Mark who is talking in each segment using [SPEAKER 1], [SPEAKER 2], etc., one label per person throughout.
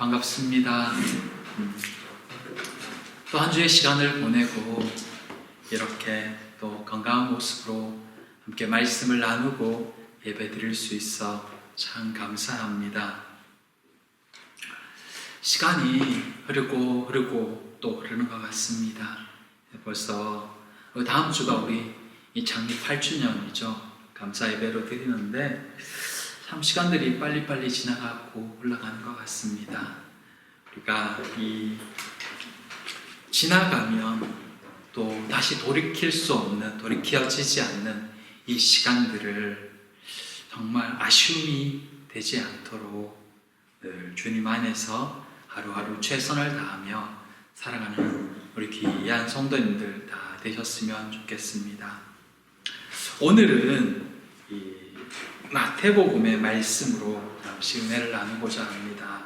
[SPEAKER 1] 반갑습니다. 또 한 주의 시간을 보내고 이렇게 또 건강한 모습으로 함께 말씀을 나누고 예배 드릴 수 있어 참 감사합니다. 시간이 흐르고 또 흐르는 것 같습니다. 벌써 다음 주가 우리 이 창립 8주년이죠. 감사 예배로 드리는데 참 시간들이 빨리빨리 지나가고 올라가는 것 같습니다. 우리가 이 지나가면 또 다시 돌이킬 수 없는, 돌이켜지지 않는 이 시간들을 정말 아쉬움이 되지 않도록 늘 주님 안에서 하루하루 최선을 다하며 살아가는 우리 귀한 성도님들 다 되셨으면 좋겠습니다. 오늘은 이 마태복음의 말씀으로 잠시 은혜를 나누고자 합니다.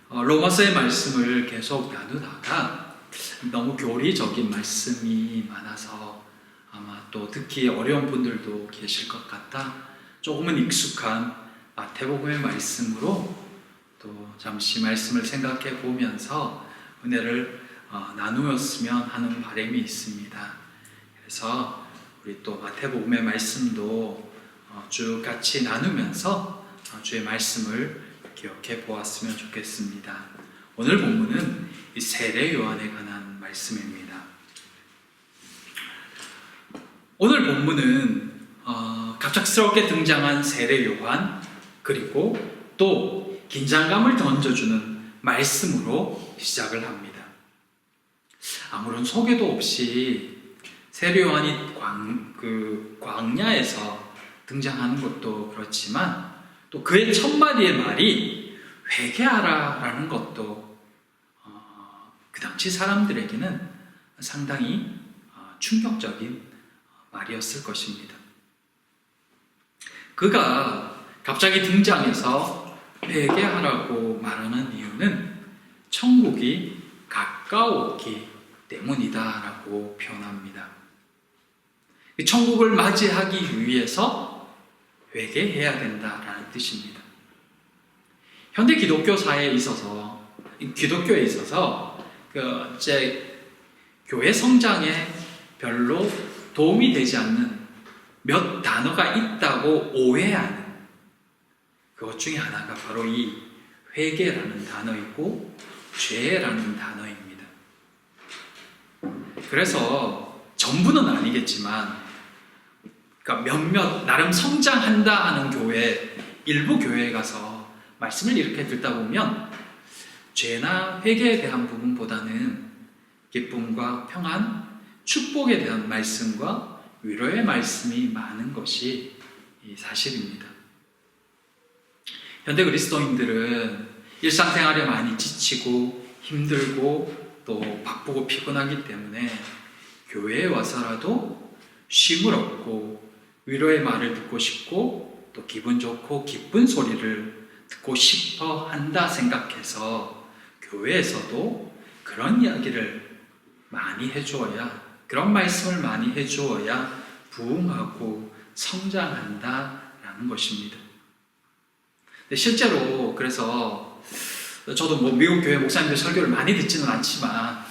[SPEAKER 1] 로마서의 말씀을 계속 나누다가 너무 교리적인 말씀이 많아서 아마 또 듣기 어려운 분들도 계실 것 같다 조금은 익숙한 마태복음의 말씀으로 또 잠시 말씀을 생각해 보면서 은혜를 나누었으면 하는 바람이 있습니다. 그래서 우리 또 마태복음의 말씀도 쭉 같이 나누면서 주의 말씀을 기억해 보았으면 좋겠습니다. 오늘 본문은 이 세례 요한에 관한 말씀입니다. 오늘 본문은 갑작스럽게 등장한 세례 요한 그리고 또 긴장감을 던져주는 말씀으로 시작을 합니다. 아무런 소개도 없이 세례 요한이 광야에서 등장하는 것도 그렇지만 또 그의 첫 마디의 말이 회개하라 라는 것도 그 당시 사람들에게는 상당히 충격적인 말이었을 것입니다. 그가 갑자기 등장해서 회개하라고 말하는 이유는 천국이 가까웠기 때문이다 라고 표현합니다. 천국을 맞이하기 위해서 회개해야 된다라는 뜻입니다. 현대 기독교사에 있어서 교회 성장에 별로 도움이 되지 않는 몇 단어가 있다고 오해하는 그것 중에 하나가 바로 이 회개라는 단어이고 죄라는 단어입니다. 그래서 전부는 아니겠지만 몇몇 나름 성장한다 하는 교회, 일부 교회에 가서 말씀을 이렇게 듣다 보면 죄나 회개에 대한 부분보다는 기쁨과 평안, 축복에 대한 말씀과 위로의 말씀이 많은 것이 사실입니다. 현대 그리스도인들은 일상생활에 많이 지치고 힘들고 또 바쁘고 피곤하기 때문에 교회에 와서라도 쉼을 얻고 위로의 말을 듣고 싶고 또 기분 좋고 기쁜 소리를 듣고 싶어 한다 생각해서 교회에서도 그런 이야기를 많이 해주어야, 그런 말씀을 많이 해주어야 부흥하고 성장한다라는 것입니다. 근데 실제로 그래서 저도 미국 교회 목사님들 설교를 많이 듣지는 않지만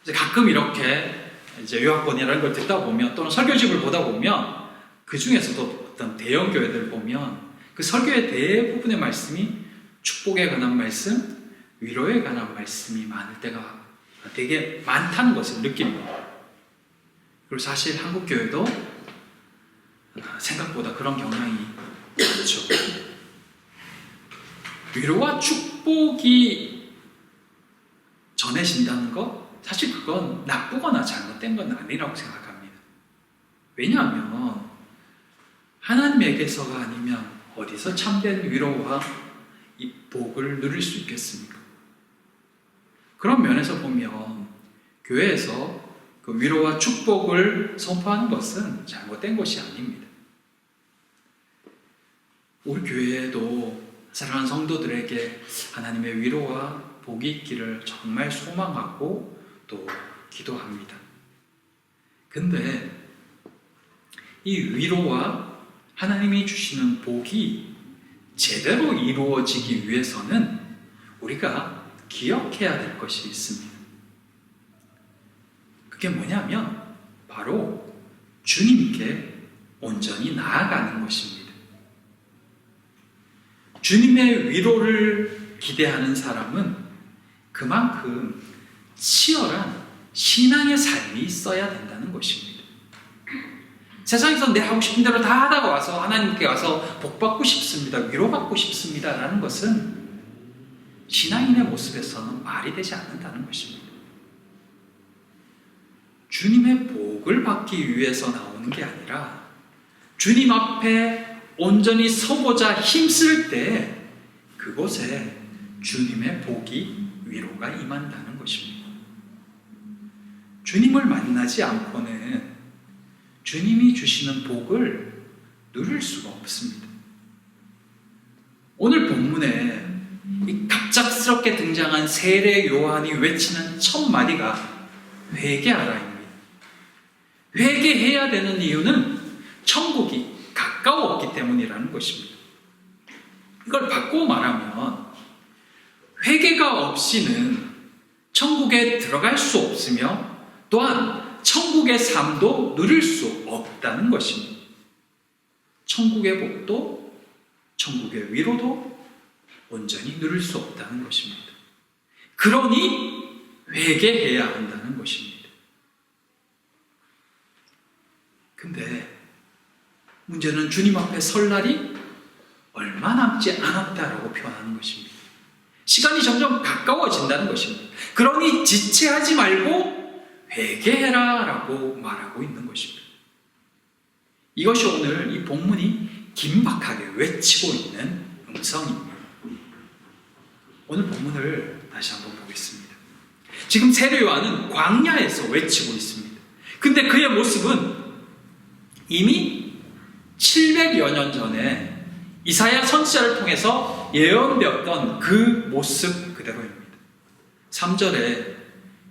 [SPEAKER 1] 이제 가끔 이렇게 이제 요약본이라는 걸 듣다 보면 또는 설교집을 보다 보면 그 중에서도 어떤 대형 교회들을 보면 그 설교의 대부분의 말씀이 축복에 관한 말씀, 위로에 관한 말씀이 많을 때가 되게 많다는 것을 느낍니다. 그리고 사실 한국 교회도 생각보다 그런 경향이 많죠. 위로와 축복이 전해진다는 것, 사실 그건 나쁘거나 잘못된 건 아니라고 생각합니다. 왜냐하면 하나님에게서가 아니면 어디서 참된 위로와 이 복을 누릴 수 있겠습니까? 그런 면에서 보면 교회에서 그 위로와 축복을 선포하는 것은 잘못된 것이 아닙니다. 우리 교회에도 사랑하는 성도들에게 하나님의 위로와 복이 있기를 정말 소망하고 또 기도합니다. 근데 이 위로와 하나님이 주시는 복이 제대로 이루어지기 위해서는 우리가 기억해야 될 것이 있습니다. 그게 뭐냐면 바로 주님께 온전히 나아가는 것입니다. 주님의 위로를 기대하는 사람은 그만큼 치열한 신앙의 삶이 있어야 된다는 것입니다. 세상에서 내 하고 싶은 대로 다 하다가 와서 하나님께 와서 복받고 싶습니다, 위로받고 싶습니다 라는 것은 신앙인의 모습에서는 말이 되지 않는다는 것입니다. 주님의 복을 받기 위해서 나오는 게 아니라 주님 앞에 온전히 서고자 힘쓸 때 그곳에 주님의 복이, 위로가 임한다는 것입니다. 주님을 만나지 않고는 주님이 주시는 복을 누릴 수가 없습니다. 오늘 본문에 이 갑작스럽게 등장한 세례 요한이 외치는 첫 마디가 회개하라입니다. 회개해야 되는 이유는 천국이 가까웠기 때문이라는 것입니다. 이걸 바꾸어 말하면 회개가 없이는 천국에 들어갈 수 없으며 또한 천국의 삶도 누릴 수 없다는 것입니다. 천국의 복도 천국의 위로도 온전히 누릴 수 없다는 것입니다. 그러니 회개해야 한다는 것입니다. 근데 문제는 주님 앞에 설 날이 얼마 남지 않았다라고 표현하는 것입니다. 시간이 점점 가까워진다는 것입니다. 그러니 지체하지 말고 회개해라 라고 말하고 있는 것입니다. 이것이 오늘 이 본문이 긴박하게 외치고 있는 음성입니다. 오늘 본문을 다시 한번 보겠습니다. 지금 세례 요한은 광야에서 외치고 있습니다. 근데 그의 모습은 이미 700여 년 전에 이사야 선지자를 통해서 예언되었던 그 모습 그대로입니다. 3절에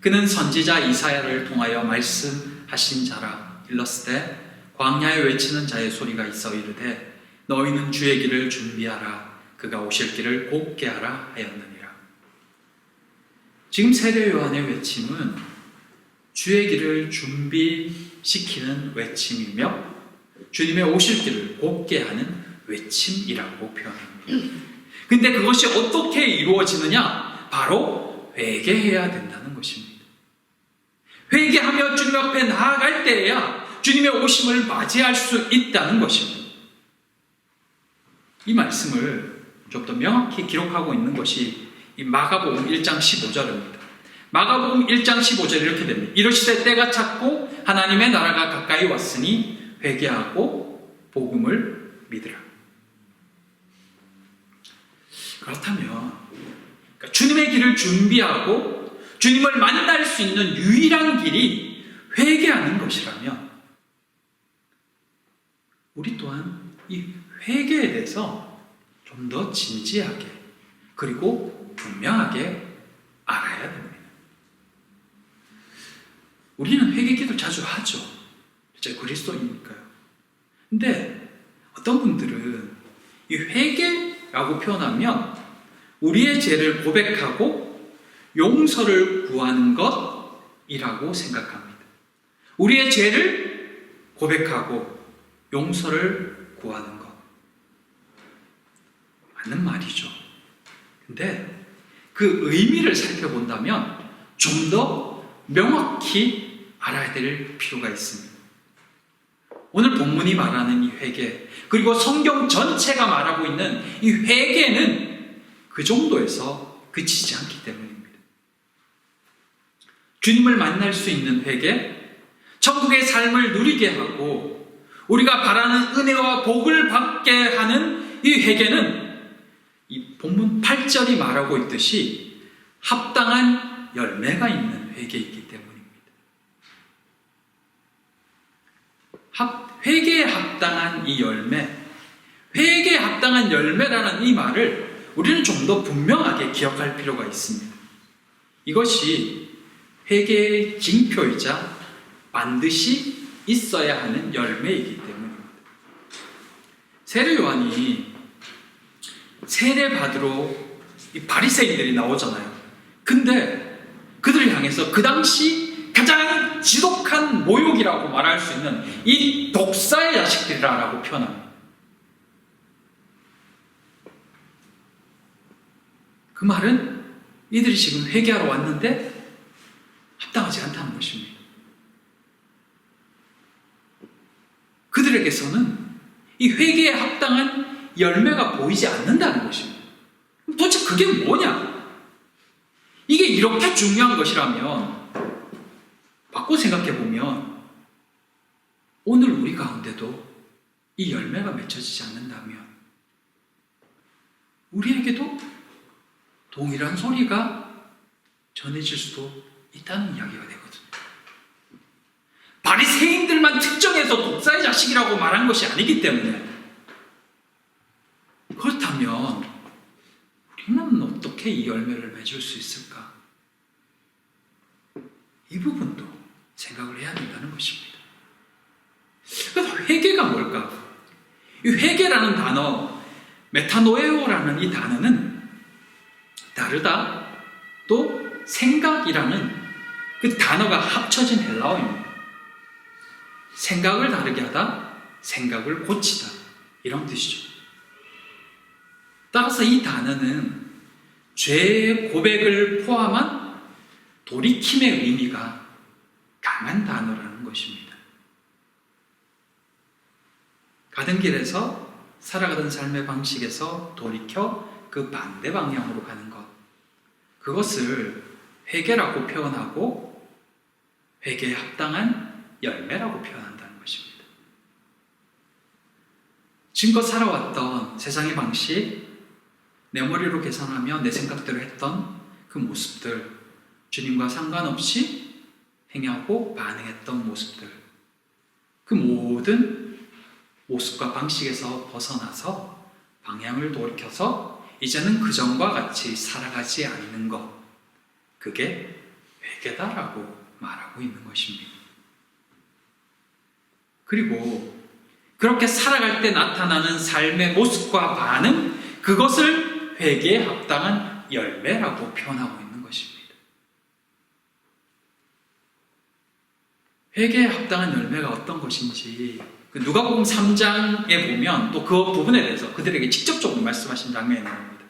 [SPEAKER 1] 그는 선지자 이사야를 통하여 말씀하신 자라 일렀으되 광야에 외치는 자의 소리가 있어 이르되 너희는 주의 길을 준비하라 그가 오실 길을 곱게 하라 하였느니라. 지금 세례 요한의 외침은 주의 길을 준비시키는 외침이며 주님의 오실 길을 곱게 하는 외침이라고 표현합니다. 근데 그것이 어떻게 이루어지느냐? 바로 회개해야 된다는 것입니다. 회개하며 주님 앞에 나아갈 때에야 주님의 오심을 맞이할 수 있다는 것입니다. 이 말씀을 좀 더 명확히 기록하고 있는 것이 이 마가복음 1장 15절입니다. 마가복음 1장 15절 이렇게 됩니다. 이르시되 때가 찼고 하나님의 나라가 가까이 왔으니 회개하고 복음을 믿으라. 그렇다면 주님의 길을 준비하고 주님을 만날 수 있는 유일한 길이 회개하는 것이라면 우리 또한 이 회개에 대해서 좀 더 진지하게 그리고 분명하게 알아야 됩니다. 우리는 회개기도 자주 하죠. 진짜 그리스도이니까요. 근데 어떤 분들은 이 회개라고 표현하면 우리의 죄를 고백하고 용서를 구하는 것이라고 생각합니다. 우리의 죄를 고백하고 용서를 구하는 것. 맞는 말이죠. 근데 그 의미를 살펴본다면 좀 더 명확히 알아야 될 필요가 있습니다. 오늘 본문이 말하는 이 회개, 그리고 성경 전체가 말하고 있는 이 회개는 그 정도에서 그치지 않기 때문입니다. 주님을 만날 수 있는 회개, 천국의 삶을 누리게 하고 우리가 바라는 은혜와 복을 받게 하는 이 회개는 이 본문 8절이 말하고 있듯이 합당한 열매가 있는 회개이기 때문입니다. 회개에 합당한 이 열매, 회개에 합당한 열매라는 이 말을 우리는 좀 더 분명하게 기억할 필요가 있습니다. 이것이 회개의 징표이자 반드시 있어야 하는 열매이기 때문입니다. 세례 요한이 세례 받으러 이 바리새인들이 나오잖아요. 근데 그들을 향해서 그 당시 가장 지독한 모욕이라고 말할 수 있는 이 독사의 자식들이라고 표현합니다. 그 말은 이들이 지금 회개하러 왔는데 합당하지 않다는 것입니다. 그들에게서는 이 회개에 합당한 열매가 보이지 않는다는 것입니다. 도대체 그게 뭐냐? 이게 이렇게 중요한 것이라면 바꿔 생각해 보면 오늘 우리 가운데도 이 열매가 맺혀지지 않는다면 우리에게도 동일한 소리가 전해질 수도 있다는 이야기가 되거든요. 바리새인들만 특정해서 독사의 자식이라고 말한 것이 아니기 때문에 그렇다면 우리는 어떻게 이 열매를 맺을 수 있을까? 이 부분도 생각을 해야 된다는 것입니다. 그래서 회개가 뭘까? 이 회개라는 단어, 메타노에오라는 이 단어는 다르다, 또 생각이라는 그 단어가 합쳐진 헬라어입니다. 생각을 다르게 하다, 생각을 고치다, 이런 뜻이죠. 따라서 이 단어는 죄의 고백을 포함한 돌이킴의 의미가 강한 단어라는 것입니다. 가던 길에서 살아가던 삶의 방식에서 돌이켜 그 반대 방향으로 가는 것, 그것을 회개라고 표현하고 회개에 합당한 열매라고 표현한다는 것입니다. 지금껏 살아왔던 세상의 방식, 내 머리로 계산하며 내 생각대로 했던 그 모습들, 주님과 상관없이 행하고 반응했던 모습들, 그 모든 모습과 방식에서 벗어나서 방향을 돌이켜서 이제는 그전과 같이 살아가지 않는 것, 그게 회개다라고 말하고 있는 것입니다. 그리고 그렇게 살아갈 때 나타나는 삶의 모습과 반응, 그것을 회개에 합당한 열매라고 표현하고 있는 것입니다. 회개에 합당한 열매가 어떤 것인지 누가복음 3장에 보면 또 그 부분에 대해서 그들에게 직접적으로 말씀하신 장면이 나옵니다.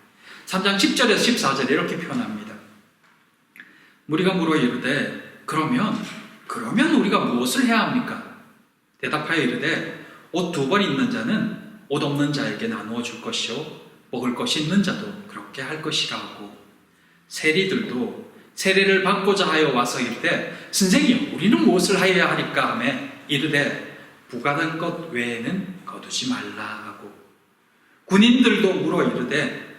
[SPEAKER 1] 3장 10절에서 14절에 이렇게 표현합니다. 무리가 물어 이르되 그러면 우리가 무엇을 해야 합니까? 대답하여 이르되 옷 2벌 있는 자는 옷 없는 자에게 나누어 줄 것이요 먹을 것이 있는 자도 그렇게 할 것이라고. 세리들도 세례를 받고자 하여 와서 이르되 선생님 우리는 무엇을 하여야 하리까 하며 이르되 부가된 것 외에는 거두지 말라 하고. 군인들도 물어 이르되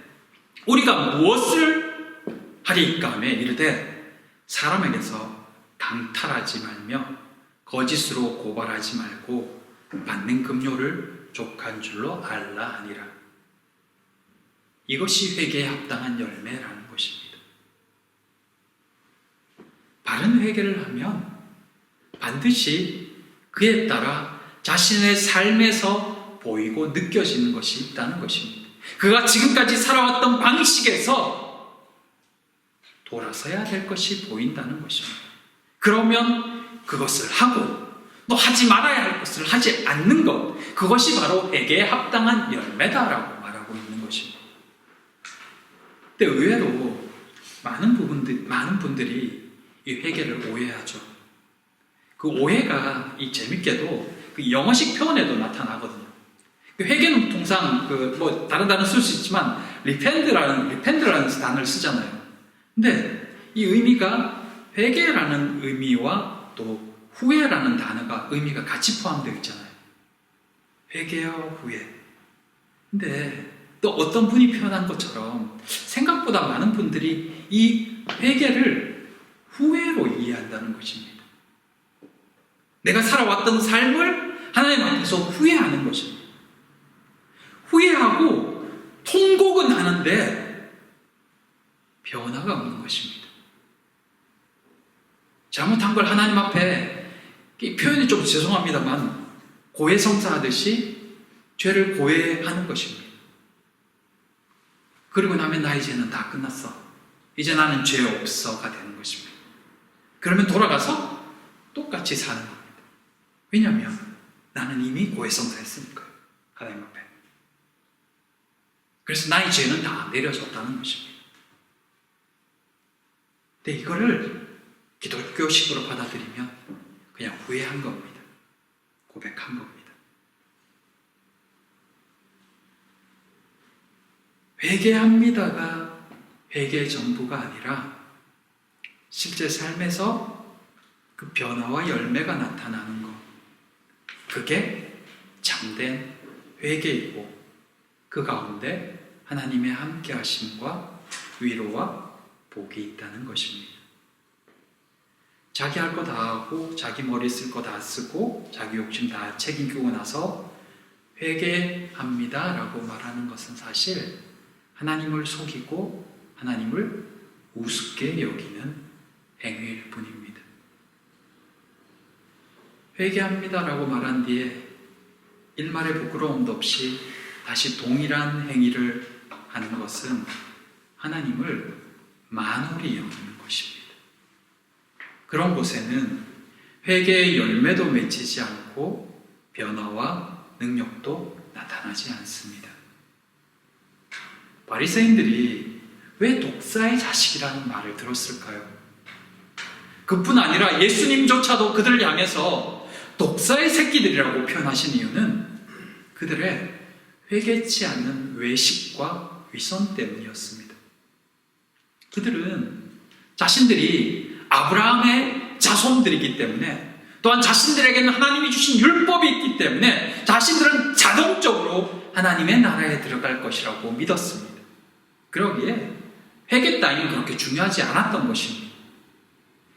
[SPEAKER 1] 우리가 무엇을 하리까 하며 이르되 사람에게서 강탈하지 말며 거짓으로 고발하지 말고 받는 급료를 족한 줄로 알라 하니라. 이것이 회개에 합당한 열매라는 것입니다. 바른 회개를 하면 반드시 그에 따라 자신의 삶에서 보이고 느껴지는 것이 있다는 것입니다. 그가 지금까지 살아왔던 방식에서 돌아서야 될 것이 보인다는 것입니다. 그러면 그것을 하고 또 하지 말아야 할 것을 하지 않는 것, 그것이 바로 회개에 합당한 열매다라고 말하고 있는 것입니다. 근데 의외로 많은 분들이 이 회개를 오해하죠. 그 오해가 재밌게도 그 영어식 표현에도 나타나거든요. 그 회개는 통상 다른 단어 쓸 수 있지만 repent라는 단어를 쓰잖아요. 근데 이 의미가 회개라는 의미와 또 후회라는 단어가 의미가 같이 포함되어 있잖아요. 회개와 후회. 근데 또 어떤 분이 표현한 것처럼 생각보다 많은 분들이 이 회개를 후회로 이해한다는 것입니다. 내가 살아왔던 삶을 하나님 앞에서 후회하는 것입니다. 후회하고 통곡은 하는데 변화가 없는 것입니다. 잘못한 걸 하나님 앞에, 표현이 좀 죄송합니다만 고해성사하듯이 죄를 고해하는 것입니다. 그리고 나면 나 이제는 다 끝났어. 이제 나는 죄 없어가 되는 것입니다. 그러면 돌아가서 똑같이 사는 겁니다. 왜냐하면 나는 이미 고해성사했으니까요. 하나님 앞에. 그래서 나의 죄는 다 내려졌다는 것입니다. 근데 이거를 기독교식으로 받아들이면 그냥 후회한 겁니다. 고백한 겁니다. 회개합니다가 회개의 전부가 아니라 실제 삶에서 그 변화와 열매가 나타나는 것, 그게 참된 회개이고 그 가운데 하나님의 함께 하심과 위로와 복이 있다는 것입니다. 자기 할 거 다 하고 자기 머리 쓸 거 다 쓰고 자기 욕심 다 책임지고 나서 회개합니다 라고 말하는 것은 사실 하나님을 속이고 하나님을 우습게 여기는 행위일 뿐입니다. 회개합니다 라고 말한 뒤에 일말의 부끄러움도 없이 다시 동일한 행위를 하는 것은 하나님을 만홀히 여기는 것입니다. 그런 곳에는 회개의 열매도 맺히지 않고 변화와 능력도 나타나지 않습니다. 바리새인들이 왜 독사의 자식이라는 말을 들었을까요? 그뿐 아니라 예수님조차도 그들을 향해서 독사의 새끼들이라고 표현하신 이유는 그들의 회개치 않는 외식과 위선 때문이었습니다. 그들은 자신들이 아브라함의 자손들이기 때문에 또한 자신들에게는 하나님이 주신 율법이 있기 때문에 자신들은 자동적으로 하나님의 나라에 들어갈 것이라고 믿었습니다. 그러기에 회개 따위는 그렇게 중요하지 않았던 것입니다.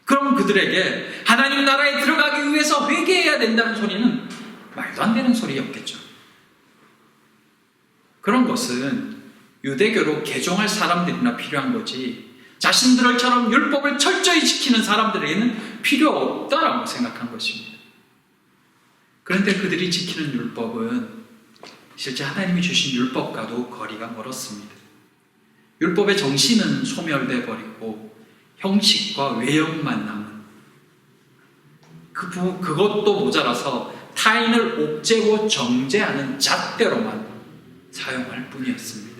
[SPEAKER 1] 그럼 그들에게 하나님 나라에 들어가기 위해서 회개해야 된다는 소리는 말도 안 되는 소리였겠죠. 그런 것은 유대교로 개종할 사람들이나 필요한 거지 자신들처럼 율법을 철저히 지키는 사람들에게는 필요 없다라고 생각한 것입니다. 그런데 그들이 지키는 율법은 실제 하나님이 주신 율법과도 거리가 멀었습니다. 율법의 정신은 소멸돼 버리고 형식과 외형만 남은 그것도 모자라서 타인을 옥죄고 정죄하는 잣대로만 사용할 뿐이었습니다.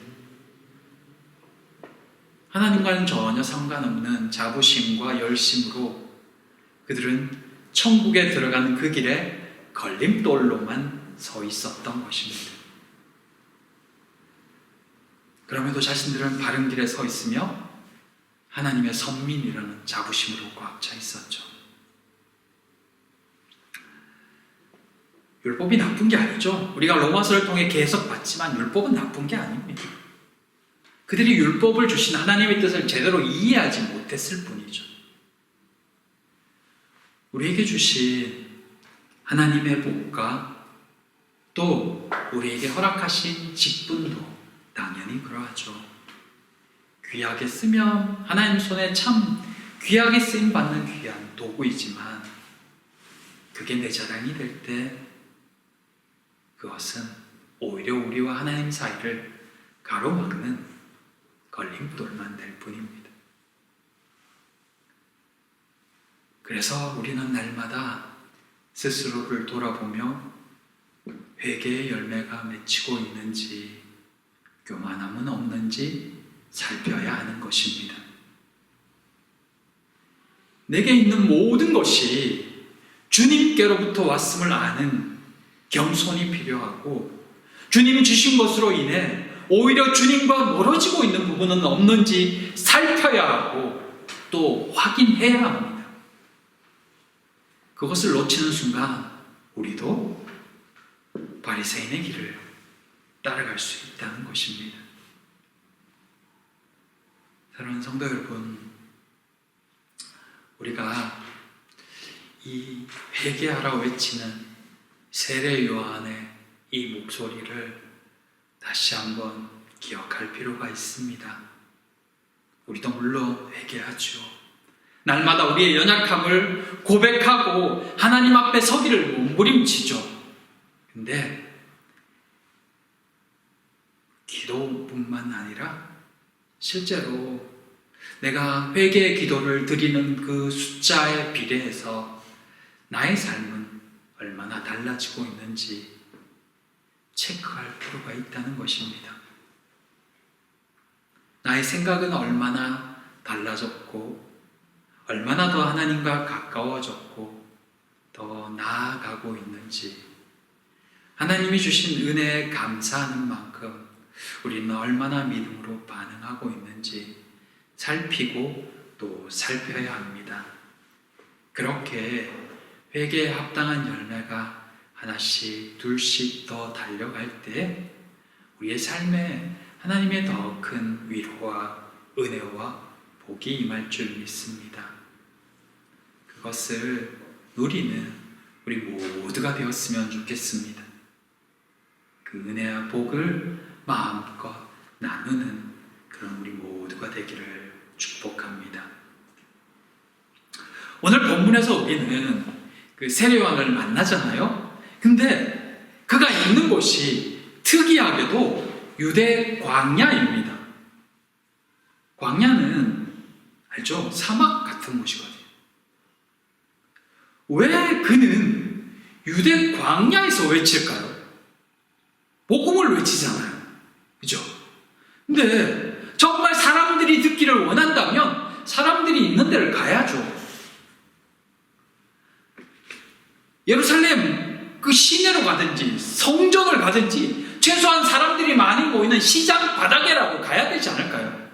[SPEAKER 1] 하나님과는 전혀 상관없는 자부심과 열심으로 그들은 천국에 들어가는 그 길에 걸림돌로만 서 있었던 것입니다. 그럼에도 자신들은 바른 길에 서 있으며 하나님의 선민이라는 자부심으로 꽉 차 있었죠. 율법이 나쁜 게 아니죠. 우리가 로마서를 통해 계속 봤지만 율법은 나쁜 게 아닙니다. 그들이 율법을 주신 하나님의 뜻을 제대로 이해하지 못했을 뿐이죠. 우리에게 주신 하나님의 복과 또 우리에게 허락하신 직분도 당연히 그러하죠. 귀하게 쓰면 하나님 손에 참 귀하게 쓰임받는 귀한 도구이지만 그게 내 자랑이 될 때 그것은 오히려 우리와 하나님 사이를 가로막는 걸림돌만 될 뿐입니다. 그래서 우리는 날마다 스스로를 돌아보며 회개의 열매가 맺히고 있는지 교만함은 없는지 살펴야 하는 것입니다. 내게 있는 모든 것이 주님께로부터 왔음을 아는 겸손이 필요하고 주님이 주신 것으로 인해 오히려 주님과 멀어지고 있는 부분은 없는지 살펴야 하고 또 확인해야 합니다. 그것을 놓치는 순간 우리도 바리새인의 길을 따라갈 수 있다는 것입니다. 사랑하는 성도 여러분, 우리가 이 회개하라 외치는 세례 요한의 이 목소리를 다시 한번 기억할 필요가 있습니다. 우리도 물론 회개하죠. 날마다 우리의 연약함을 고백하고 하나님 앞에 서기를 몸부림치죠. 근데 기도뿐만 아니라 실제로 내가 회개의 기도를 드리는 그 숫자에 비례해서 나의 삶은 얼마나 달라지고 있는지 체크할 필요가 있다는 것입니다. 나의 생각은 얼마나 달라졌고 얼마나 더 하나님과 가까워졌고 더 나아가고 있는지, 하나님이 주신 은혜에 감사하는 만큼 우리는 얼마나 믿음으로 반응하고 있는지 살피고 또 살펴야 합니다. 그렇게 회개에 합당한 열매가 하나씩 둘씩 더 달려갈 때 우리의 삶에 하나님의 더 큰 위로와 은혜와 복이 임할 줄 믿습니다. 그것을 누리는 우리 모두가 되었으면 좋겠습니다. 그 은혜와 복을 마음껏 나누는 그런 우리 모두가 되기를 축복합니다. 오늘 본문에서 우리는 그 세례요한을 만나잖아요. 근데 그가 있는 곳이 특이하게도 유대 광야입니다. 광야는 알죠? 사막 같은 곳이거든요. 왜 그는 유대 광야에서 외칠까요? 복음을 외치잖아요. 그죠? 근데 정말 사람들이 듣기를 원한다면 사람들이 있는 데를 가야죠. 예루살렘 그 시내로 가든지 성전을 가든지 최소한 사람들이 많이 모이는 시장 바닥에라도 가야 되지 않을까요?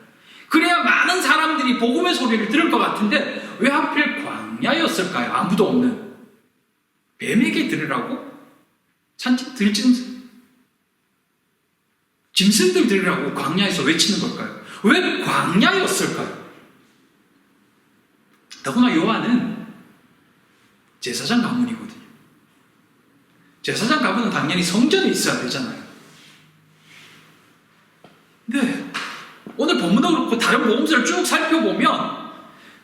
[SPEAKER 1] 그래야 많은 사람들이 복음의 소리를 들을 것 같은데 왜 하필 광야였을까요? 아무도 없는. 뱀에게 들으라고? 짐승들 들으라고 광야에서 외치는 걸까요? 왜 광야였을까요? 더구나 요한은 제사장 가문이거든요. 제사장 가문은 당연히 성전에 있어야 되잖아요. 네. 오늘 본문도 그렇고 다른 복음서를 쭉 살펴보면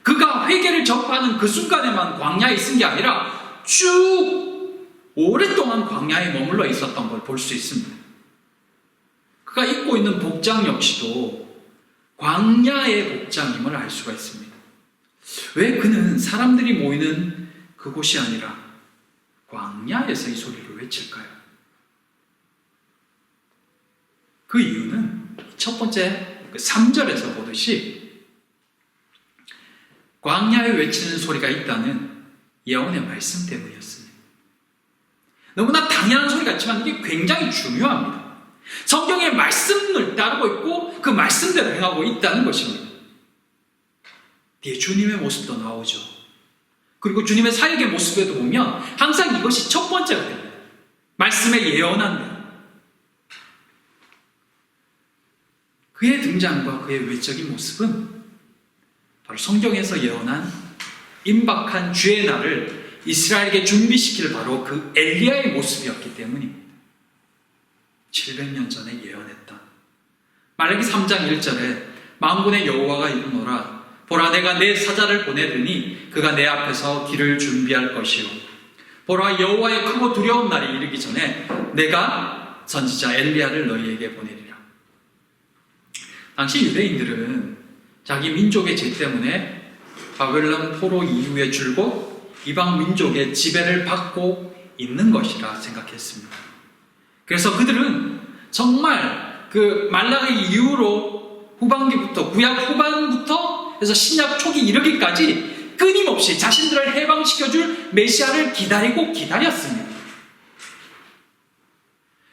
[SPEAKER 1] 그가 회개를 접하는 그 순간에만 광야에 있은 게 아니라 쭉 오랫동안 광야에 머물러 있었던 걸 볼 수 있습니다. 그가 입고 있는 복장 역시도 광야의 복장임을 알 수가 있습니다. 왜 그는 사람들이 모이는 그곳이 아니라 광야에서 이 소리를 외칠까요? 그 이유는 첫 번째 3절에서 보듯이 광야에 외치는 소리가 있다는 예언의 말씀 때문이었습니다. 너무나 당연한 소리 같지만 이게 굉장히 중요합니다. 성경의 말씀을 따르고 있고 그 말씀대로 행하고 있다는 것입니다. 뒤에 주님의 모습도 나오죠. 그리고 주님의 사역의 모습에도 보면 항상 이것이 첫 번째가 됩니다. 말씀의 예언한 것. 그의 등장과 그의 외적인 모습은 바로 성경에서 예언한 임박한 주의 날을 이스라엘에게 준비시킬 바로 그 엘리야의 모습이었기 때문입니다. 700년 전에 예언했다. 말라기 3장 1절에 만군의 여호와가 이르노라 보라 내가 내 사자를 보내드니 그가 내 앞에서 길을 준비할 것이요 보라 여호와의 크고 두려운 날이 이르기 전에 내가 선지자 엘리야를 너희에게 보내리라. 당시 유대인들은 자기 민족의 죄 때문에 바벨론 포로 이후에 줄곧 이방 민족의 지배를 받고 있는 것이라 생각했습니다. 그래서 그들은 정말 그 말라기 이후로 후반기부터 구약 후반부터 해서 신약 초기 이르기까지 끊임없이 자신들을 해방시켜줄 메시아를 기다렸습니다.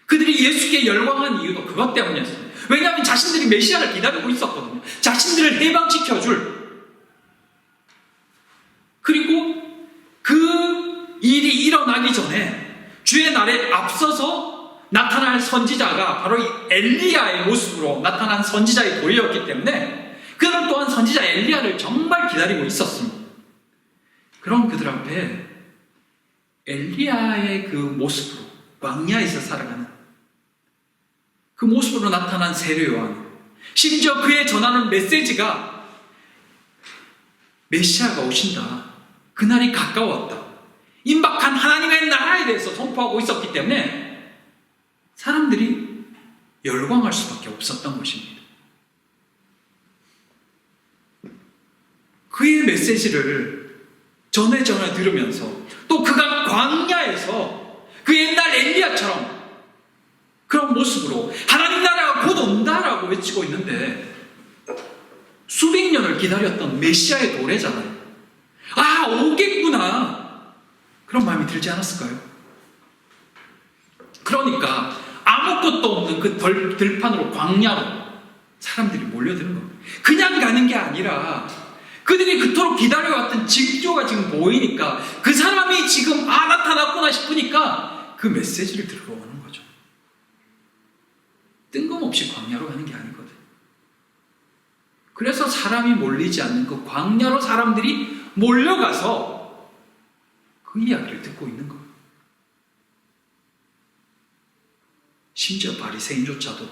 [SPEAKER 1] 그들이 예수께 열광한 이유도 그것 때문이었습니다. 왜냐하면 자신들이 메시아를 기다리고 있었거든요. 자신들을 해방시켜줄. 그리고 그 일이 일어나기 전에 주의 날에 앞서서 나타날 선지자가 바로 이 엘리야의 모습으로 나타난 선지자의 도리였기 때문에 그들 또한 선지자 엘리야를 정말 기다리고 있었습니다. 그럼 그들 앞에 엘리야의 그 모습으로 광야에서 살아가는 그 모습으로 나타난 세례요한, 심지어 그의 전하는 메시지가 메시아가 오신다, 그날이 가까웠다, 임박한 하나님의 나라에 대해서 선포하고 있었기 때문에 사람들이 열광할 수밖에 없었던 것입니다. 그의 메시지를 전해 들으면서 또 그가 광야에서 그 옛날 엘리야처럼 그런 모습으로 하나님 나라가 곧 온다라고 외치고 있는데 수백 년을 기다렸던 메시아의 도래잖아요. 아, 오겠구나. 그런 마음이 들지 않았을까요? 그러니까 아무것도 없는 그 들판으로 광야로 사람들이 몰려드는 겁니다. 그냥 가는 게 아니라 그들이 그토록 기다려왔던 징조가 지금 보이니까 그 사람이 지금 나타났구나 싶으니까 그 메시지를 들으러 오는 거죠. 뜬금없이 광야로 가는 게 아니거든. 그래서 사람이 몰리지 않는 그 광야로 사람들이 몰려가서 그 이야기를 듣고 있는 거예요. 심지어 바리새인조차도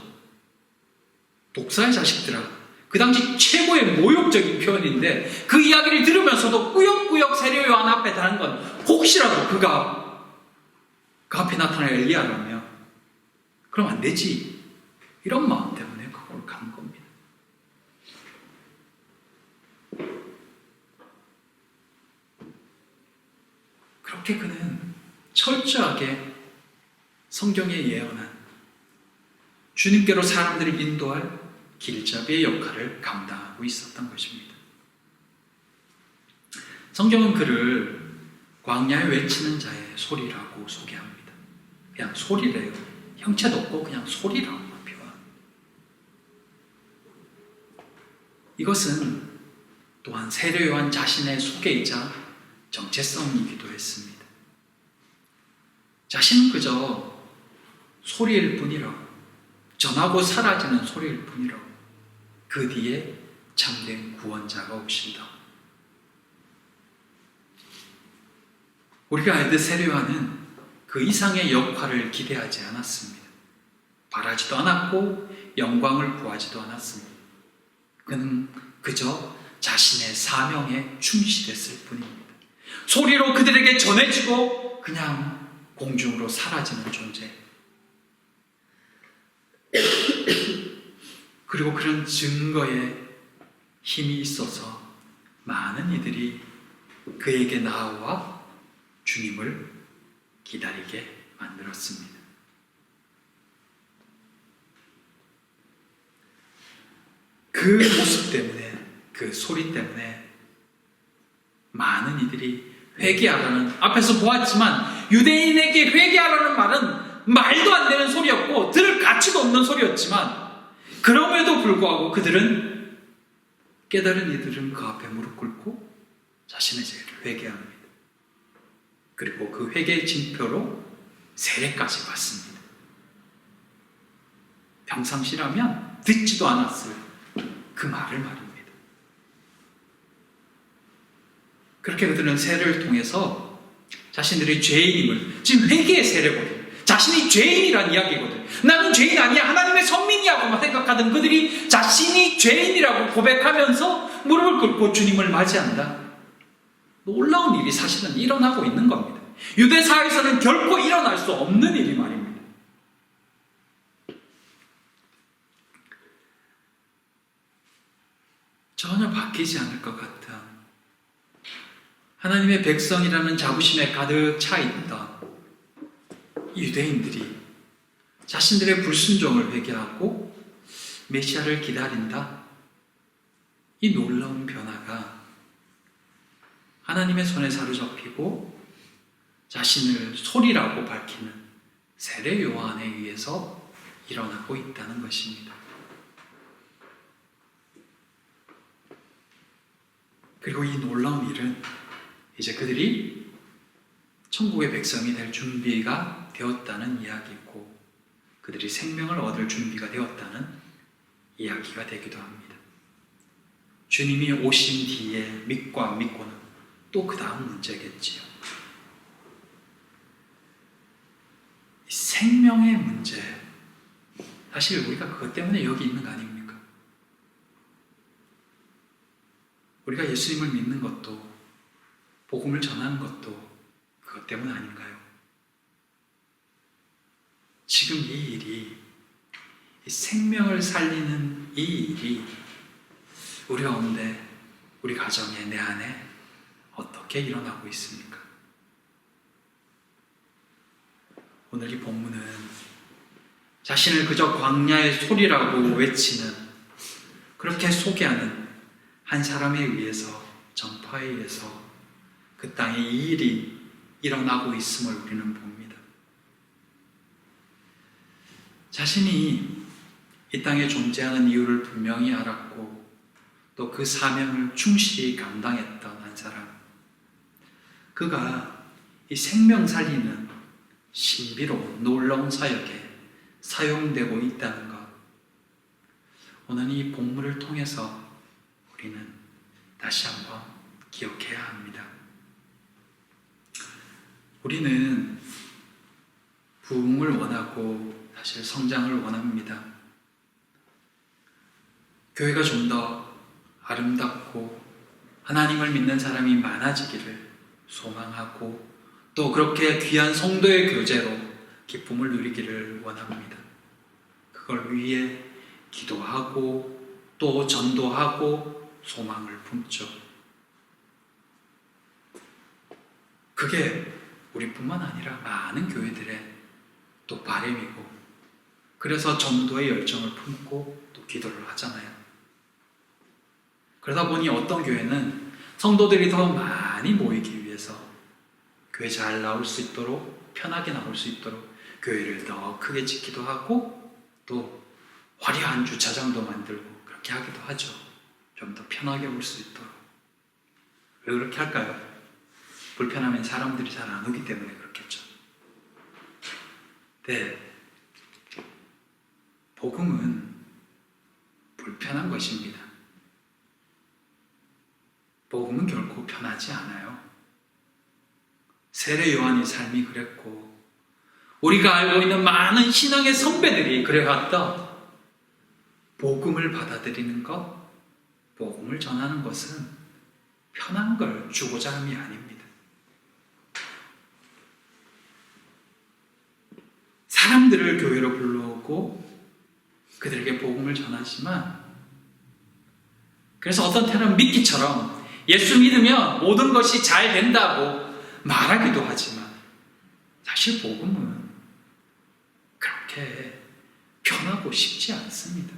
[SPEAKER 1] 독사의 자식들아, 그 당시 최고의 모욕적인 표현인데 그 이야기를 들으면서도 꾸역꾸역 세례 요한 앞에 다는 건 혹시라도 그가 그 앞에 나타날 엘리야라면 그럼 안 되지, 이런 마음 때문에 그걸 간 겁니다. 그렇게 그는 철저하게 성경에 예언한 주님께로 사람들을 인도할 길잡이의 역할을 감당하고 있었던 것입니다. 성경은 그를 광야에 외치는 자의 소리라고 소개합니다. 그냥 소리래요. 형체도 없고 그냥 소리라고 표현합니다. 이것은 또한 세례 요한 자신의 소개이자 정체성이기도 했습니다. 자신은 그저 소리일 뿐이라고, 전하고 사라지는 소리일 뿐이라고, 그 뒤에 참된 구원자가 오신다. 우리가 알듯 세례 요한은 그 이상의 역할을 기대하지 않았습니다. 바라지도 않았고 영광을 구하지도 않았습니다. 그는 그저 자신의 사명에 충실했을 뿐입니다. 소리로 그들에게 전해지고 그냥 공중으로 사라지는 존재. 그리고 그런 증거에 힘이 있어서 많은 이들이 그에게 나와 주님을 기다리게 만들었습니다. 그 모습 때문에, 그 소리 때문에 많은 이들이 회개하라는, 앞에서 보았지만 유대인에게 회개하라는 말은 말도 안 되는 소리였고 들을 가치도 없는 소리였지만 그럼에도 불구하고 그들은, 깨달은 이들은 그 앞에 무릎 꿇고 자신의 죄를 회개합니다. 그리고 그 회개의 징표로 세례까지 받습니다. 평상시라면 듣지도 않았을 그 말을 말입니다. 그렇게 그들은 세례를 통해서 자신들의 죄인임을, 지금 회개의 세례거든, 자신이 죄인이란 이야기거든, 나는 죄인 아니야, 하나님의 선민이야고만 생각하던 그들이 자신이 죄인이라고 고백하면서 무릎을 꿇고 주님을 맞이한다. 놀라운 일이 사실은 일어나고 있는 겁니다. 유대사에서는 결코 일어날 수 없는 일이 말입니다. 전혀 바뀌지 않을 것 같은 하나님의 백성이라는 자부심에 가득 차 있던 유대인들이 자신들의 불순종을 회개하고 메시아를 기다린다. 이 놀라운 변화가 하나님의 손에 사로잡히고 자신을 소리라고 밝히는 세례 요한에 의해서 일어나고 있다는 것입니다. 그리고 이 놀라운 일은 이제 그들이 천국의 백성이 될 준비가 되었다는 이야기고, 그들이 생명을 얻을 준비가 되었다는 이야기가 되기도 합니다. 주님이 오신 뒤에 믿고 안 믿고는 또 그 다음 문제겠지요. 생명의 문제, 사실 우리가 그것 때문에 여기 있는 거 아닙니까? 우리가 예수님을 믿는 것도, 복음을 전하는 것도 그것 때문 아닌가요? 지금 이 일이, 이 생명을 살리는 이 일이 우리 가운데 우리 가정에, 내 안에 어떻게 일어나고 있습니까? 오늘 이 본문은 자신을 그저 광야의 소리라고 외치는, 그렇게 소개하는 한 사람에 의해서, 전파에 의해서 그 땅에 이 일이 일어나고 있음을 우리는 봅니다. 자신이 이 땅에 존재하는 이유를 분명히 알았고 또 그 사명을 충실히 감당했던 한 사람, 그가 이 생명 살리는 신비로운 놀라운 사역에 사용되고 있다는 것, 오늘 이 본문을 통해서 우리는 다시 한번 기억해야 합니다. 우리는 부흥을 원하고 사실 성장을 원합니다. 교회가 좀 더 아름답고 하나님을 믿는 사람이 많아지기를 소망하고 또 그렇게 귀한 성도의 교제로 기쁨을 누리기를 원합니다. 그걸 위해 기도하고 또 전도하고 소망을 품죠. 그게 우리뿐만 아니라 많은 교회들의 또 바람이고, 그래서 전도의 열정을 품고 또 기도를 하잖아요. 그러다 보니 어떤 교회는 성도들이 더 많이 모이기 위해서 교회 잘 나올 수 있도록, 편하게 나올 수 있도록 교회를 더 크게 짓기도 하고 또 화려한 주차장도 만들고 그렇게 하기도 하죠. 좀 더 편하게 올 수 있도록. 왜 그렇게 할까요? 불편하면 사람들이 잘 안 오기 때문에 그렇겠죠. 네, 복음은 불편한 것입니다. 복음은 결코 편하지 않아요. 세례 요한의 삶이 그랬고 우리가 알고 있는 많은 신앙의 선배들이 그래왔다. 복음을 받아들이는 것, 복음을 전하는 것은 편한 걸 주고자 함이 아닙니다. 사람들을 교회로 불러오고 그들에게 복음을 전하지만, 그래서 어떤 때는 미끼처럼 예수 믿으면 모든 것이 잘 된다고 말하기도 하지만 사실 복음은 그렇게 편하고 쉽지 않습니다.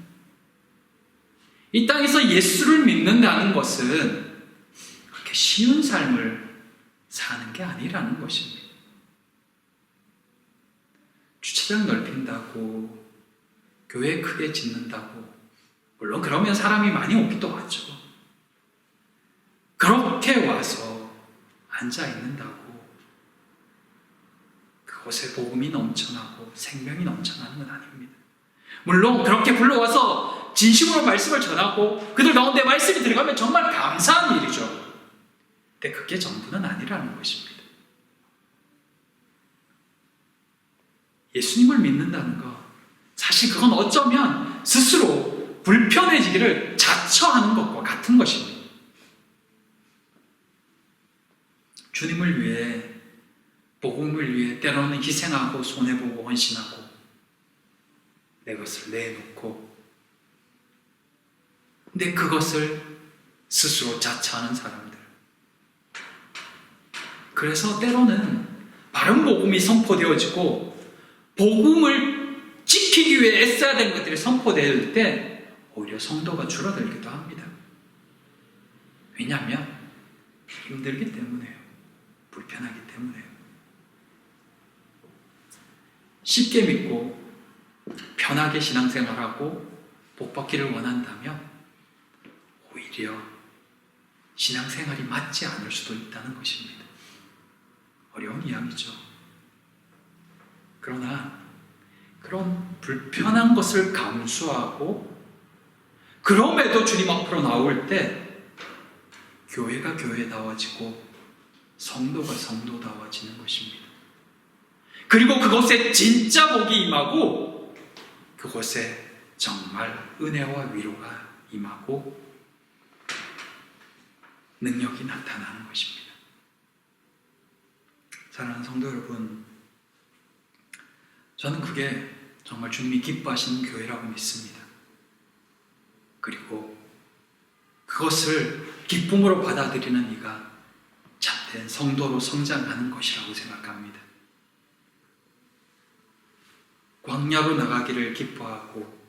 [SPEAKER 1] 이 땅에서 예수를 믿는다는 것은 그렇게 쉬운 삶을 사는 게 아니라는 것입니다. 주차장 넓힌다고, 교회 크게 짓는다고, 물론 그러면 사람이 많이 오기도 하죠. 그렇게 와서 앉아 있는다고 그곳에 복음이 넘쳐나고 생명이 넘쳐나는 건 아닙니다. 물론 그렇게 불러와서 진심으로 말씀을 전하고 그들 가운데 말씀이 들어가면 정말 감사한 일이죠. 근데 그게 전부는 아니라는 것입니다. 예수님을 믿는다는 것, 사실 그건 어쩌면 스스로 불편해지기를 자처하는 것과 같은 것입니다. 주님을 위해, 복음을 위해 때로는 희생하고 손해보고 헌신하고 내 것을 내놓고, 근데 그것을 스스로 자처하는 사람들, 그래서 때로는 바른 복음이 선포되어지고 복음을 지키기 위해 애써야 되는 것들이 선포될 때 오히려 성도가 줄어들기도 합니다. 왜냐하면 힘들기 때문에요. 불편하기 때문에요. 쉽게 믿고 편하게 신앙생활하고 복받기를 원한다면 오히려 신앙생활이 맞지 않을 수도 있다는 것입니다. 어려운 이야기죠. 그러나 그런 불편한 것을 감수하고 그럼에도 주님 앞으로 나올 때 교회가 교회다워지고 성도가 성도다워지는 것입니다. 그리고 그곳에 진짜 복이 임하고 그곳에 정말 은혜와 위로가 임하고 능력이 나타나는 것입니다. 사랑하는 성도 여러분, 저는 그게 정말 주님이 기뻐하시는 교회라고 믿습니다. 그리고 그것을 기쁨으로 받아들이는 이가 참된 성도로 성장하는 것이라고 생각합니다. 광야로 나가기를 기뻐하고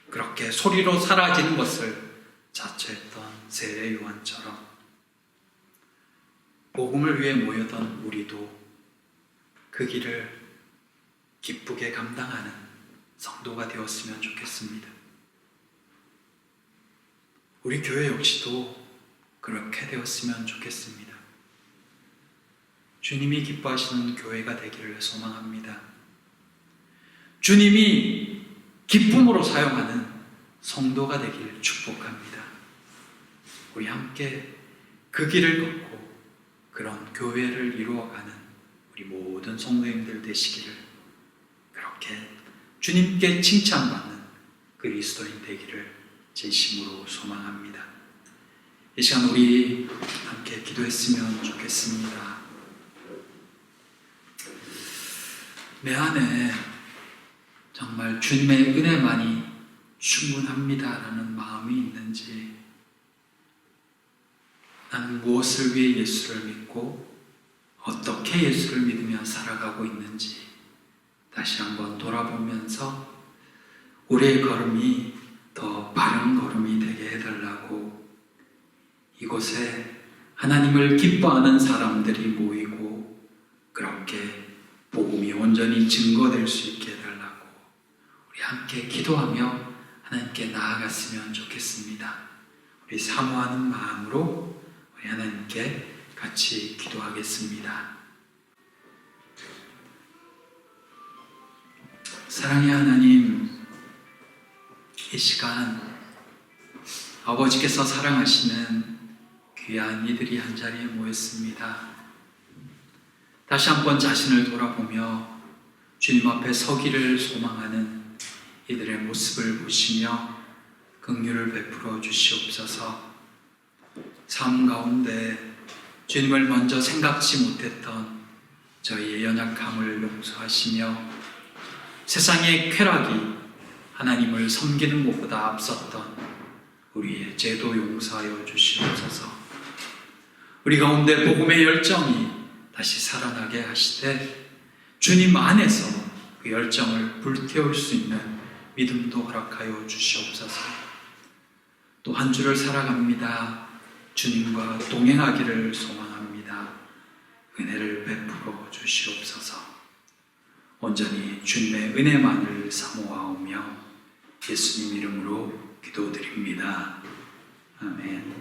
[SPEAKER 1] 그렇게 소리로 사라지는 것을 자처했던 세례 요한처럼 복음을 위해 모여던 우리도 그 길을 기쁘게 감당하는 성도가 되었으면 좋겠습니다. 우리 교회 역시도 그렇게 되었으면 좋겠습니다. 주님이 기뻐하시는 교회가 되기를 소망합니다. 주님이 기쁨으로 사용하는 성도가 되기를 축복합니다. 우리 함께 그 길을 걷고 그런 교회를 이루어가는 우리 모든 성도님들 되시기를, 그렇게 주님께 칭찬받는 그리스도인 되기를 진심으로 소망합니다. 이 시간 우리 함께 기도했으면 좋겠습니다. 내 안에 정말 주님의 은혜만이 충분합니다라는 마음이 있는지, 나는 무엇을 위해 예수를 믿고 어떻게 예수를 믿으며 살아가고 있는지 다시 한번 돌아보면서 우리의 걸음이 더 바른 걸음이 되게 해달라고, 이곳에 하나님을 기뻐하는 사람들이 모이고 그렇게 복음이 온전히 증거될 수 있게 해달라고 우리 함께 기도하며 하나님께 나아갔으면 좋겠습니다. 우리 사모하는 마음으로 우리 하나님께 같이 기도하겠습니다. 사랑의 하나님, 이 시간 아버지께서 사랑하시는 귀한 이들이 한자리에 모였습니다. 다시 한번 자신을 돌아보며 주님 앞에 서기를 소망하는 이들의 모습을 보시며 긍휼을 베풀어 주시옵소서. 삶 가운데 주님을 먼저 생각지 못했던 저희의 연약함을 용서하시며 세상의 쾌락이 하나님을 섬기는 것보다 앞섰던 우리의 죄도 용서하여 주시옵소서. 우리 가운데 복음의 열정이 다시 살아나게 하시되 주님 안에서 그 열정을 불태울 수 있는 믿음도 허락하여 주시옵소서. 또 한 주를 살아갑니다. 주님과 동행하기를 소망합니다. 은혜를 베풀어 주시옵소서. 온전히 주님의 은혜만을 사모하오며 예수님 이름으로 기도드립니다. 아멘.